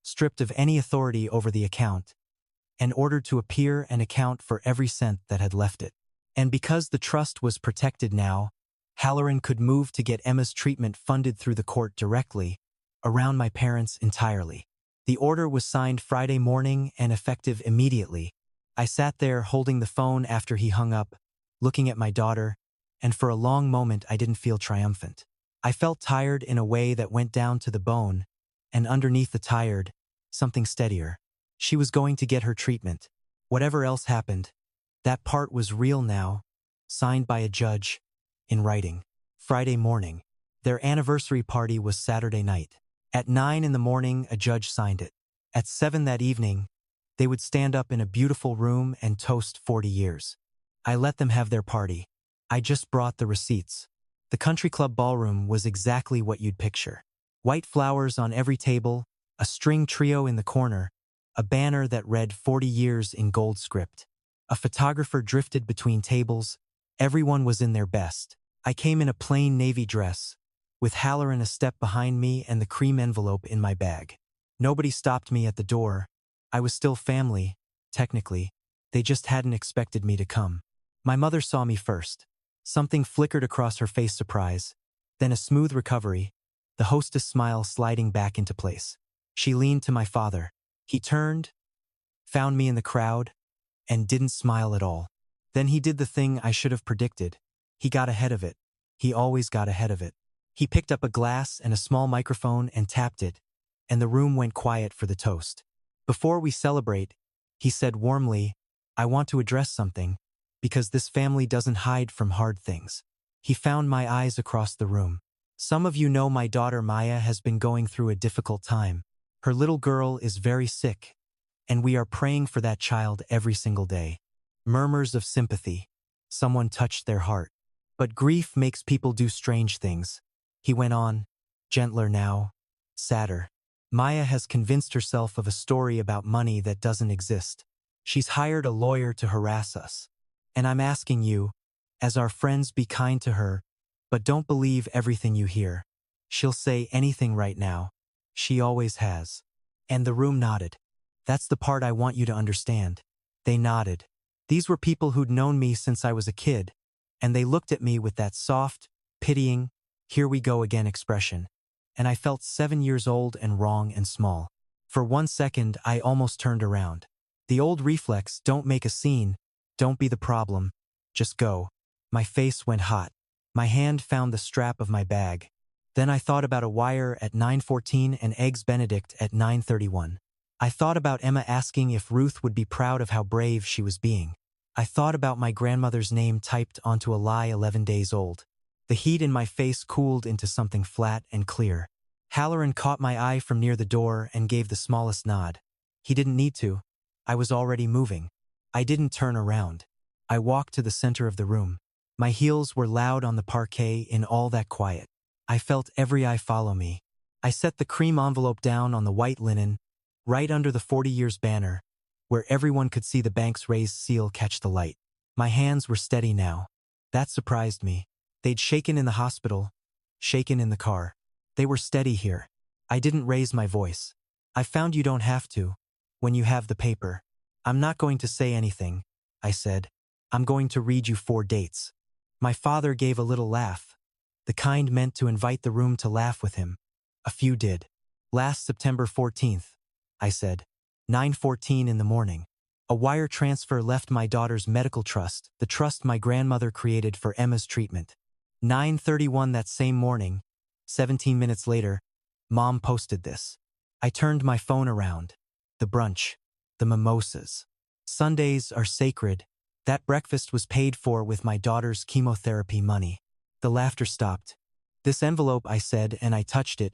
stripped of any authority over the account, and ordered to appear and account for every cent that had left it. And because the trust was protected now, Halloran could move to get Emma's treatment funded through the court directly, around my parents entirely. The order was signed Friday morning and effective immediately. I sat there holding the phone after he hung up, looking at my daughter, and for a long moment I didn't feel triumphant. I felt tired in a way that went down to the bone, and underneath the tired, something steadier. She was going to get her treatment. Whatever else happened, that part was real now, signed by a judge, in writing. Friday morning. Their anniversary party was Saturday night. At 9 in the morning, a judge signed it. At 7 that evening, they would stand up in a beautiful room and toast 40 years. I let them have their party. I just brought the receipts. The country club ballroom was exactly what you'd picture. White flowers on every table, a string trio in the corner, a banner that read 40 years in gold script. A photographer drifted between tables. Everyone was in their best. I came in a plain navy dress, with Halloran a step behind me and the cream envelope in my bag. Nobody stopped me at the door. I was still family, technically. They just hadn't expected me to come. My mother saw me first. Something flickered across her face, surprise. Then a smooth recovery, the hostess smile sliding back into place. She leaned to my father. He turned, found me in the crowd, and didn't smile at all. Then he did the thing I should have predicted. He got ahead of it. He always got ahead of it. He picked up a glass and a small microphone and tapped it, and the room went quiet for the toast. "Before we celebrate," he said warmly, "I want to address something, because this family doesn't hide from hard things." He found my eyes across the room. "Some of you know my daughter Maya has been going through a difficult time. Her little girl is very sick, and we are praying for that child every single day." Murmurs of sympathy. Someone touched their heart. "But grief makes people do strange things," he went on, gentler now, sadder. "Maya has convinced herself of a story about money that doesn't exist. She's hired a lawyer to harass us. And I'm asking you, as our friends, be kind to her, but don't believe everything you hear. She'll say anything right now. She always has." And the room nodded. "That's the part I want you to understand." They nodded. These were people who'd known me since I was a kid, and they looked at me with that soft, pitying, here we go again expression. And I felt 7 years old and wrong and small. For 1 second, I almost turned around. The old reflex, don't make a scene, don't be the problem, just go. My face went hot. My hand found the strap of my bag. Then I thought about a wire at 9:14 and eggs Benedict at 9:31. I thought about Emma asking if Ruth would be proud of how brave she was being. I thought about my grandmother's name typed onto a lie 11 days old. The heat in my face cooled into something flat and clear. Halloran caught my eye from near the door and gave the smallest nod. He didn't need to. I was already moving. I didn't turn around. I walked to the center of the room. My heels were loud on the parquet in all that quiet. I felt every eye follow me. I set the cream envelope down on the white linen, right under the 40 years banner, where everyone could see the bank's raised seal catch the light. My hands were steady now. That surprised me. They'd shaken in the hospital, shaken in the car. They were steady here. I didn't raise my voice. I found you don't have to. When you have the paper. I'm not going to say anything, I said. I'm going to read you 4 dates. My father gave a little laugh. The kind meant to invite the room to laugh with him. A few did. Last September 14th, I said. 9:14 in the morning. A wire transfer left my daughter's medical trust, the trust my grandmother created for Emma's treatment. 9:31 that same morning, 17 minutes later, Mom posted this. I turned my phone around. The brunch. The mimosas. Sundays are sacred. That breakfast was paid for with my daughter's chemotherapy money. The laughter stopped. This envelope, I said, and I touched it,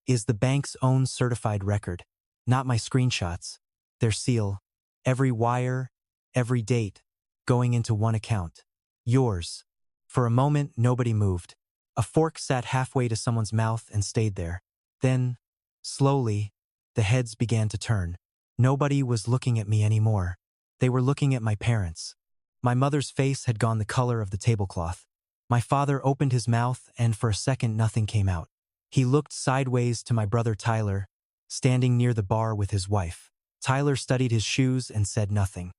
is the bank's own certified record. Not my screenshots. Their seal. Every wire, every date, going into one account. Yours. For a moment, nobody moved. A fork sat halfway to someone's mouth and stayed there. Then, slowly, the heads began to turn. Nobody was looking at me anymore. They were looking at my parents. My mother's face had gone the color of the tablecloth. My father opened his mouth and for a second nothing came out. He looked sideways to my brother Tyler, standing near the bar with his wife. Tyler studied his shoes and said nothing.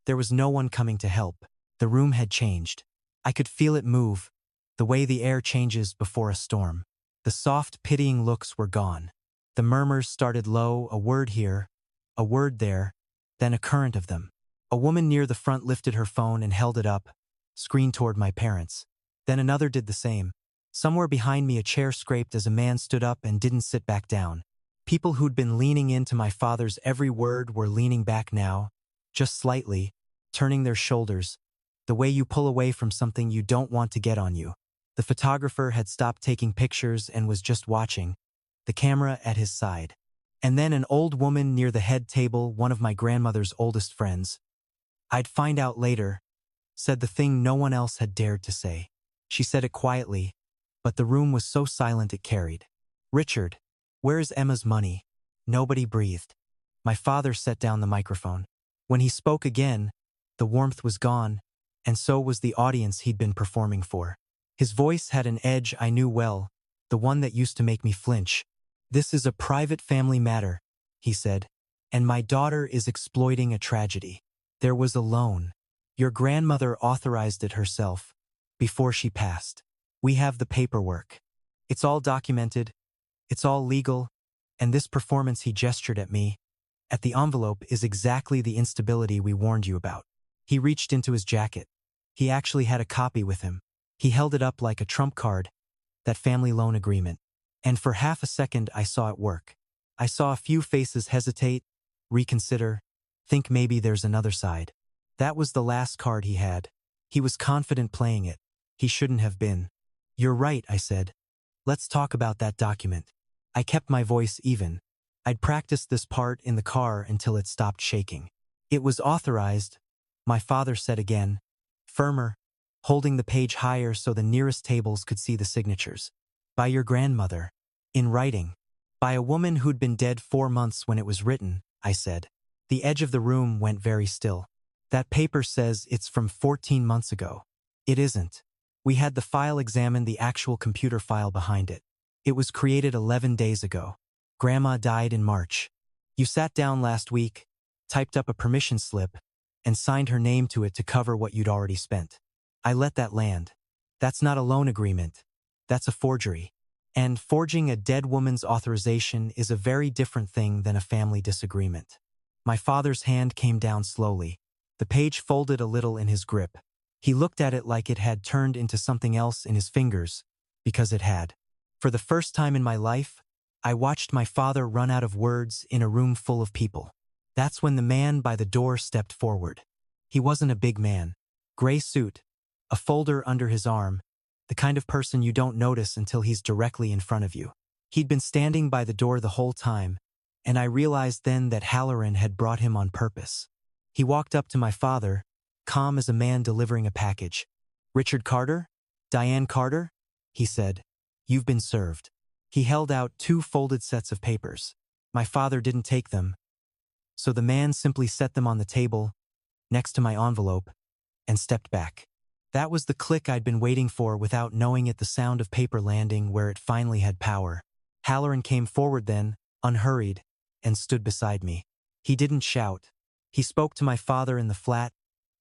There was no one coming to help. The room had changed. I could feel it move, the way the air changes before a storm. The soft, pitying looks were gone. The murmurs started low, a word here, a word there, then a current of them. A woman near the front lifted her phone and held it up, screen toward my parents. Then another did the same. Somewhere behind me a chair scraped as a man stood up and didn't sit back down. People who'd been leaning into my father's every word were leaning back now, just slightly, turning their shoulders, the way you pull away from something you don't want to get on you. The photographer had stopped taking pictures and was just watching, the camera at his side. And then an old woman near the head table, one of my grandmother's oldest friends, I'd find out later, said the thing no one else had dared to say. She said it quietly, but the room was so silent it carried. Richard, where's Emma's money? Nobody breathed. My father set down the microphone. When he spoke again, the warmth was gone, and so was the audience he'd been performing for. His voice had an edge I knew well, the one that used to make me flinch. This is a private family matter, he said, and my daughter is exploiting a tragedy. There was a loan. Your grandmother authorized it herself, before she passed. We have the paperwork. It's all documented, it's all legal, and this performance he gestured at me, at the envelope, is exactly the instability we warned you about. He reached into his jacket. He actually had a copy with him. He held it up like a trump card, that family loan agreement. And for half a second I saw it work. I saw a few faces hesitate, reconsider, think maybe there's another side. That was the last card he had. He was confident playing it. He shouldn't have been. You're right, I said. Let's talk about that document. I kept my voice even. I'd practiced this part in the car until it stopped shaking. It was authorized, my father said again, firmer, holding the page higher so the nearest tables could see the signatures. By your grandmother. In writing. By a woman who'd been dead 4 months when it was written, I said. The edge of the room went very still. That paper says it's from 14 months ago. It isn't. We had the file examine the actual computer file behind it. It was created 11 days ago. Grandma died in March. You sat down last week, typed up a permission slip, and signed her name to it to cover what you'd already spent. I let that land. That's not a loan agreement. That's a forgery. And forging a dead woman's authorization is a very different thing than a family disagreement. My father's hand came down slowly. The page folded a little in his grip. He looked at it like it had turned into something else in his fingers, because it had. For the first time in my life, I watched my father run out of words in a room full of people. That's when the man by the door stepped forward. He wasn't a big man. Gray suit, a folder under his arm, the kind of person you don't notice until he's directly in front of you. He'd been standing by the door the whole time, and I realized then that Halloran had brought him on purpose. He walked up to my father, calm as a man delivering a package. Richard Carter? Diane Carter? He said. You've been served. He held out 2 folded sets of papers. My father didn't take them, so the man simply set them on the table, next to my envelope, and stepped back. That was the click I'd been waiting for without knowing it, the sound of paper landing where it finally had power. Halloran came forward then, unhurried, and stood beside me. He didn't shout. He spoke to my father in the flat,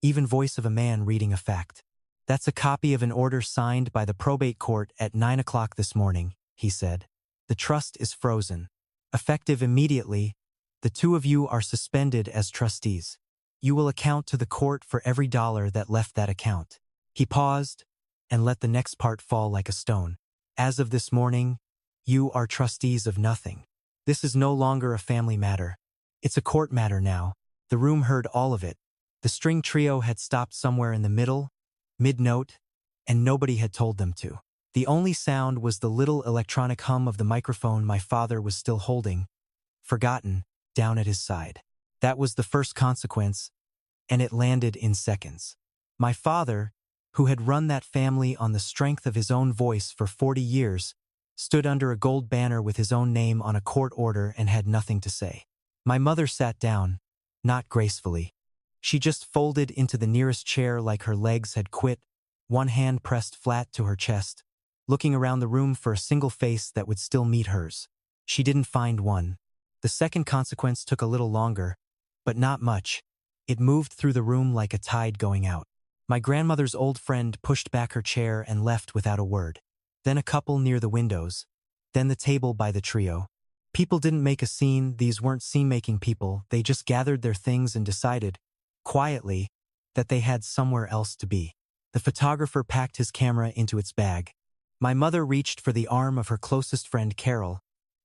even voice of a man reading a fact. "That's a copy of an order signed by the probate court at 9 o'clock this morning," he said. "The trust is frozen. Effective immediately, the two of you are suspended as trustees. You will account to the court for every dollar that left that account." He paused and let the next part fall like a stone. "As of this morning, you are trustees of nothing. This is no longer a family matter. It's a court matter now." The room heard all of it. The string trio had stopped somewhere in the middle, mid-note, and nobody had told them to. The only sound was the little electronic hum of the microphone my father was still holding, forgotten, down at his side. That was the first consequence, and it landed in seconds. My father, who had run that family on the strength of his own voice for 40 years, stood under a gold banner with his own name on a court order and had nothing to say. My mother sat down, not gracefully. She just folded into the nearest chair like her legs had quit, one hand pressed flat to her chest, looking around the room for a single face that would still meet hers. She didn't find one. The second consequence took a little longer, but not much. It moved through the room like a tide going out. My grandmother's old friend pushed back her chair and left without a word. Then a couple near the windows. Then the table by the trio. People didn't make a scene. These weren't scene-making people. They just gathered their things and decided, quietly, that they had somewhere else to be. The photographer packed his camera into its bag. My mother reached for the arm of her closest friend Carol,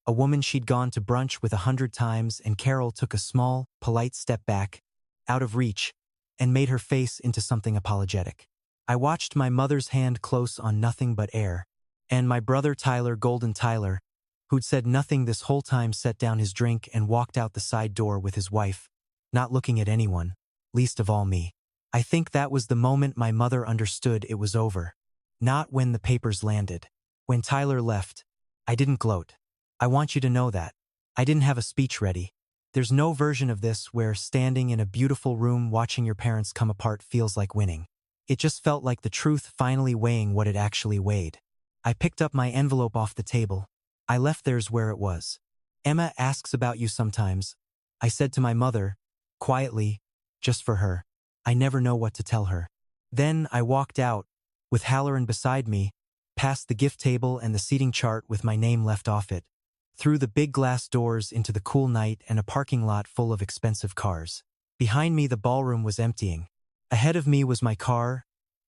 a woman she'd gone to brunch with 100 times, and Carol took a small, polite step back, out of reach, and made her face into something apologetic. I watched my mother's hand close on nothing but air, and my brother Tyler, Golden Tyler, who'd said nothing this whole time, set down his drink and walked out the side door with his wife, not looking at anyone, least of all me. I think that was the moment my mother understood it was over. Not when the papers landed. When Tyler left, I didn't gloat. I want you to know that. I didn't have a speech ready. There's no version of this where standing in a beautiful room watching your parents come apart feels like winning. It just felt like the truth finally weighing what it actually weighed. I picked up my envelope off the table. I left theirs where it was. "Emma asks about you sometimes," I said to my mother, quietly, just for her. I never know what to tell her. Then I walked out, with Halloran beside me, past the gift table and the seating chart with my name left off it, through the big glass doors into the cool night and a parking lot full of expensive cars. Behind me the ballroom was emptying. Ahead of me was my car,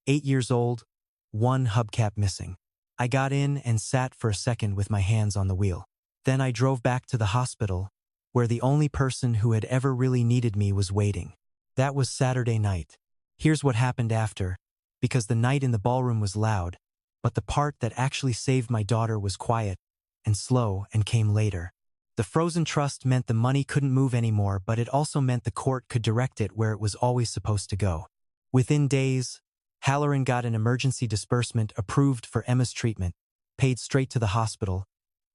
8 years old, one hubcap missing. I got in and sat for a second with my hands on the wheel. Then I drove back to the hospital, where the only person who had ever really needed me was waiting. That was Saturday night. Here's what happened after, because the night in the ballroom was loud, but the part that actually saved my daughter was quiet and slow and came later. The frozen trust meant the money couldn't move anymore, but it also meant the court could direct it where it was always supposed to go. Within days, Halloran got an emergency disbursement approved for Emma's treatment, paid straight to the hospital,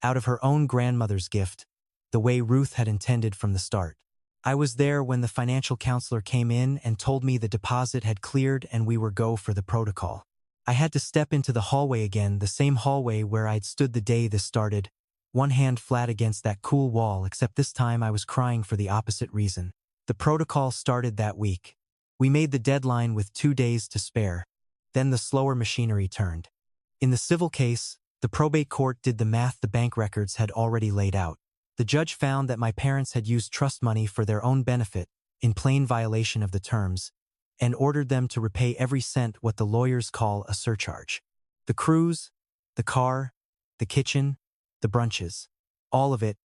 out of her own grandmother's gift, the way Ruth had intended from the start. I was there when the financial counselor came in and told me the deposit had cleared and we were go for the protocol. I had to step into the hallway again, the same hallway where I'd stood the day this started, one hand flat against that cool wall, except this time I was crying for the opposite reason. The protocol started that week. We made the deadline with 2 days to spare. Then the slower machinery turned. In the civil case, the probate court did the math the bank records had already laid out. The judge found that my parents had used trust money for their own benefit, in plain violation of the terms, and ordered them to repay every cent, what the lawyers call a surcharge. The cruise, the car, the kitchen, the brunches, all of it,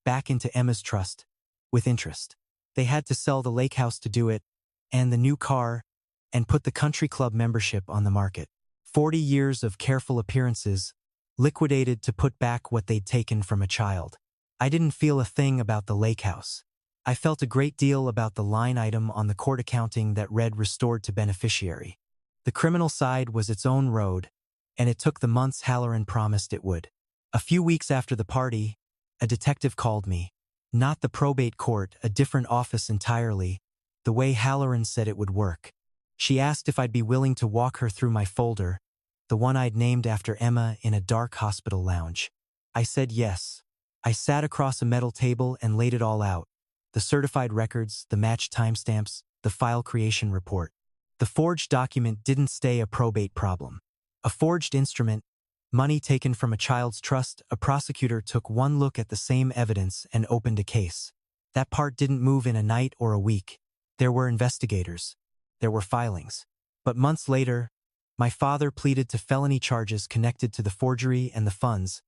back into Emma's trust, with interest. They had to sell the lake house to do it, and the new car, and put the country club membership on the market. 40 years of careful appearances, liquidated to put back what they'd taken from a child. I didn't feel a thing about the lake house. I felt a great deal about the line item on the court accounting that read restored to beneficiary. The criminal side was its own road, and it took the months Halloran promised it would. A few weeks after the party, a detective called me. Not the probate court, a different office entirely, the way Halloran said it would work. She asked if I'd be willing to walk her through my folder, the one I'd named after Emma in a dark hospital lounge. I said yes. I sat across a metal table and laid it all out. The certified records, the matched timestamps, the file creation report. The forged document didn't stay a probate problem. A forged instrument, money taken from a child's trust, a prosecutor took one look at the same evidence and opened a case. That part didn't move in a night or a week. There were investigators. There were filings. But months later, my father pleaded to felony charges connected to the forgery and the funds,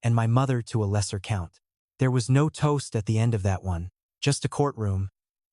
and my mother to a lesser count. There was no toast at the end of that one, just a courtroom,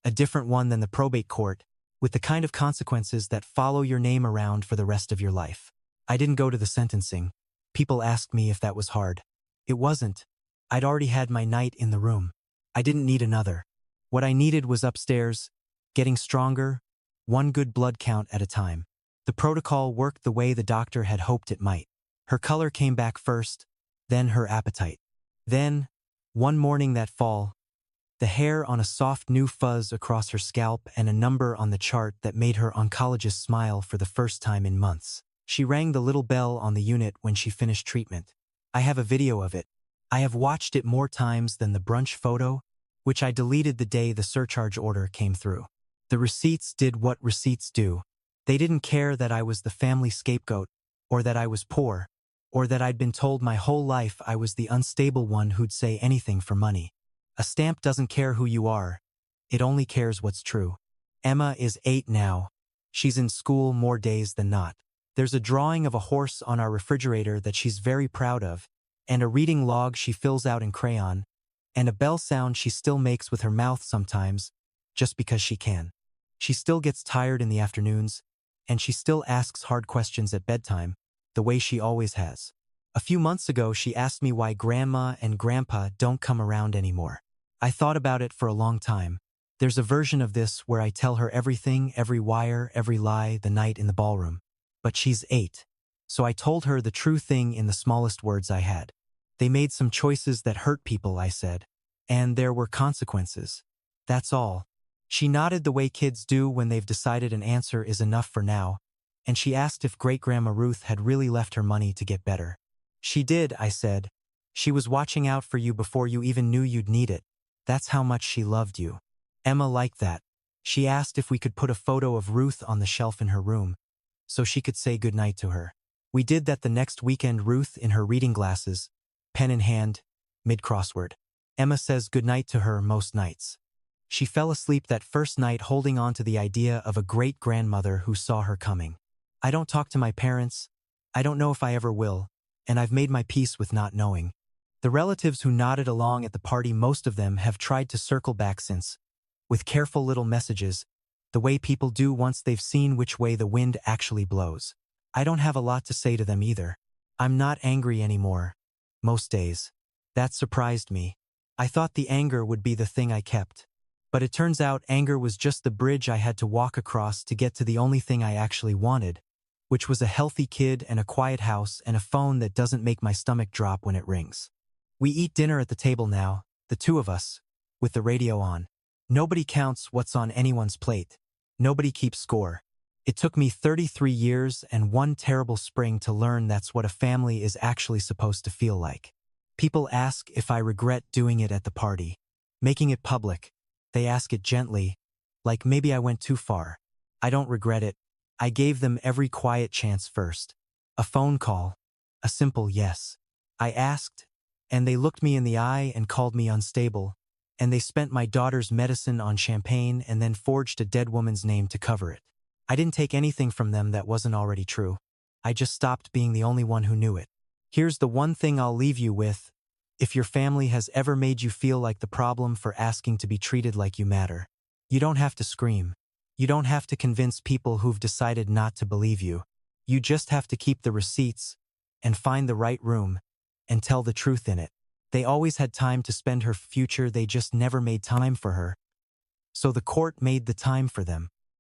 a different one than the probate court, with the kind of consequences that follow your name around for the rest of your life. I didn't go to the sentencing. People asked me if that was hard. It wasn't. I'd already had my night in the room. I didn't need another. What I needed was upstairs, getting stronger, one good blood count at a time. The protocol worked the way the doctor had hoped it might. Her color came back first, then her appetite. Then, one morning that fall, the hair on a soft new fuzz across her scalp and a number on the chart that made her oncologist smile for the first time in months. She rang the little bell on the unit when she finished treatment. I have a video of it. I have watched it more times than the brunch photo, which I deleted the day the surcharge order came through. The receipts did what receipts do. They didn't care that I was the family scapegoat, or that I was poor, or that I'd been told my whole life I was the unstable one who'd say anything for money. A stamp doesn't care who you are. It only cares what's true. Emma is 8 now. She's in school more days than not. There's a drawing of a horse on our refrigerator that she's very proud of, and a reading log she fills out in crayon, and a bell sound she still makes with her mouth sometimes, just because she can. She still gets tired in the afternoons, and she still asks hard questions at bedtime, the way she always has. A few months ago, she asked me why Grandma and Grandpa don't come around anymore. I thought about it for a long time. There's a version of this where I tell her everything, every wire, every lie, the night in the ballroom. But she's 8. So I told her the true thing in the smallest words I had. They made some choices that hurt people, I said. And there were consequences. That's all. She nodded the way kids do when they've decided an answer is enough for now, and she asked if Great-Grandma Ruth had really left her money to get better. She did, I said. She was watching out for you before you even knew you'd need it. That's how much she loved you. Emma liked that. She asked if we could put a photo of Ruth on the shelf in her room, so she could say goodnight to her. We did that the next weekend, Ruth in her reading glasses, pen in hand, mid-crossword. Emma says goodnight to her most nights. She fell asleep that first night holding on to the idea of a great-grandmother who saw her coming. I don't talk to my parents. I don't know if I ever will, and I've made my peace with not knowing. The relatives who nodded along at the party, most of them have tried to circle back since, with careful little messages, the way people do once they've seen which way the wind actually blows. I don't have a lot to say to them either. I'm not angry anymore. Most days. That surprised me. I thought the anger would be the thing I kept. But it turns out anger was just the bridge I had to walk across to get to the only thing I actually wanted, which was a healthy kid and a quiet house and a phone that doesn't make my stomach drop when it rings. We eat dinner at the table now, the two of us, with the radio on. Nobody counts what's on anyone's plate. Nobody keeps score. It took me 33 years and one terrible spring to learn that's what a family is actually supposed to feel like. People ask if I regret doing it at the party. Making it public. They ask it gently, like maybe I went too far. I don't regret it. I gave them every quiet chance first. A phone call. A simple yes. I asked, and they looked me in the eye and called me unstable, and they spent my daughter's medicine on champagne and then forged a dead woman's name to cover it. I didn't take anything from them that wasn't already true. I just stopped being the only one who knew it. Here's the one thing I'll leave you with. If your family has ever made you feel like the problem for asking to be treated like you matter, you don't have to scream. You don't have to convince people who've decided not to believe you. You just have to keep the receipts and find the right room and tell the truth in it. They always had time to spend her future, they just never made time for her. So the court made the time for them.